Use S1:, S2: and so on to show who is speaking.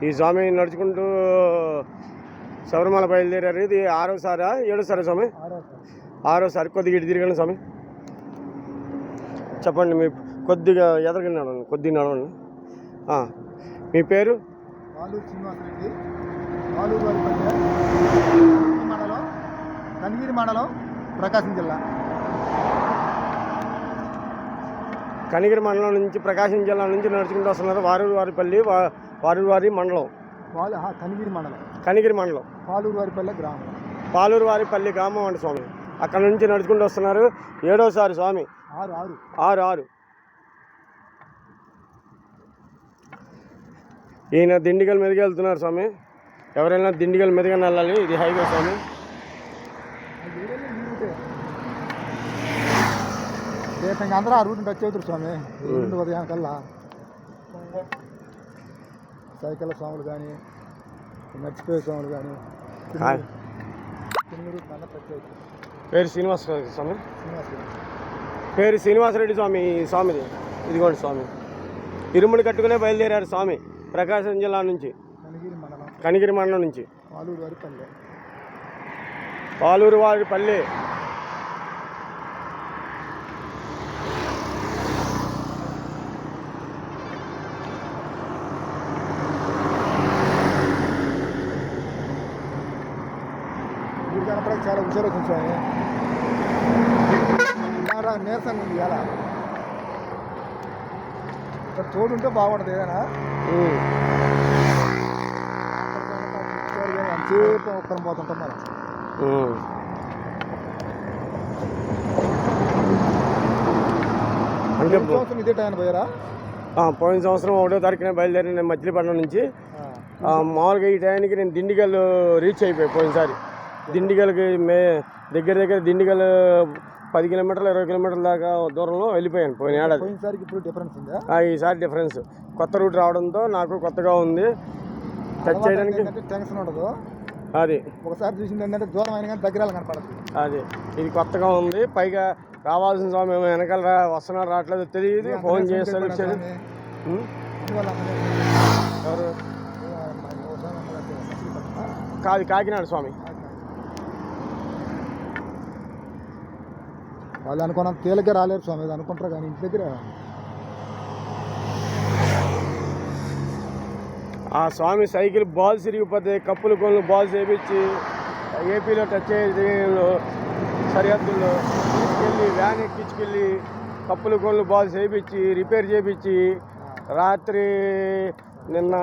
S1: ఈ స్వామి నడుచుకుంటూ శబరిమల బయలుదేరారు. ఇది 6వ సారా 7వ సారా స్వామి? 6వ సారి. కొద్దిగా ఇటు తిరగండి స్వామి. చెప్పండి, మీ కొద్దిగా ఎదరగా నడవండి, కొద్దిగా నడవండి. మీ పేరు?
S2: వాలూరు శ్రీనివాసరెడ్డి, వాలూరు మండలం, కనిగిరి మండలం, ప్రకాశం జిల్లా.
S1: కనిగిరి మండలం నుంచి, ప్రకాశం జిల్లా నుంచి నడుచుకుంటూ వస్తున్నారు. వారూరువారి మండలం, కనిగిరి మండలం,
S2: పాలూరువారిపల్లి గ్రామం,
S1: పాలూరువారిపల్లి గ్రామం అండి స్వామి. అక్కడ నుంచి నడుచుకుంటూ వస్తున్నారు. 7వ సారి స్వామి. 6. ఈయన దిండిగల్ మీదకి వెళ్తున్నారు స్వామి. ఎవరైనా దిండిగల్ మీదగా వెళ్ళాలి. ఇది హైవే స్వామి.
S2: అందరూ ఆ రూట్ టచ్ అవుతారు స్వామి. ఉదయం కల్లా సైకిల్ స్వాములు కానీ, నడిచిపోయే స్వాములు కానీ
S1: పేరు శ్రీనివాసరెడ్డి స్వామి. పేరు శ్రీనివాసరెడ్డి స్వామి. స్వామిది ఇదిగోండి స్వామి. ఇరుముడి కట్టుకునే బయలుదేరారు స్వామి ప్రకాశం జిల్లా నుంచి, కనిగిరి మండలం నుంచి. పాలూరువారిపల్లి.
S2: చాలా హుషారు కొంచెం నీరసంగా ఉంది. ఇలా ఇక్కడ తోడు ఉంటే బాగుంటుంది. ఏదైనా అంతసేపు ఒక్కరం పోతుంటాం మనం.
S1: అంటే
S2: సంవత్సరం ఇదే టైం పోయారా?
S1: పోయిన సంవత్సరం 1వ తారీఖున బయలుదేరి నేను మచిలీపట్నం నుంచి. మామూలుగా ఈ టైంకి నేను దిండిగల్ రీచ్ అయిపోయాయి. పోయినసారి దిండిగల్కి దగ్గర దిండిగల్ 10 కిలోమీటర్లు 20 కిలోమీటర్ల దాకా దూరంలో వెళ్ళిపోయాను పోయిన ఏడాది. ఈసారి డిఫరెన్స్. కొత్త రూట్ రావడంతో నాకు కొత్తగా ఉంది. టచ్ చేయడానికి
S2: టెన్షన్ ఉండదు.
S1: అది
S2: ఒకసారి చూసింది ఏంటంటే దూరం అయినా కానీ దగ్గర కనపడదు.
S1: అది ఇది కొత్తగా ఉంది. పైగా రావాల్సిన స్వామి ఏమో వెనకాల వస్తున్నాడు, రావట్లేదు తెలియదు. ఫోన్ చేస్తాడు. ఎవరు? కాదు, కాకినాడ స్వామి.
S2: వాళ్ళు అనుకున్న తేలిగ్గా రాలేరు స్వామి, అనుకుంటారు కానీ ఇంటి దగ్గర
S1: ఆ స్వామి సైకిల్ బాల్స్ ఇరిగిపోతే కప్పులు కొనులు బాల్స్ వేయించి ఏపీలో టచ్ అయ్యే సరిహద్దుల్లో తీసుకెళ్ళి వ్యాన్ ఎక్కించుకెళ్ళి కప్పులు కొనులు బాల్స్ వేయించి రిపేర్ చేయించి రాత్రి నిన్న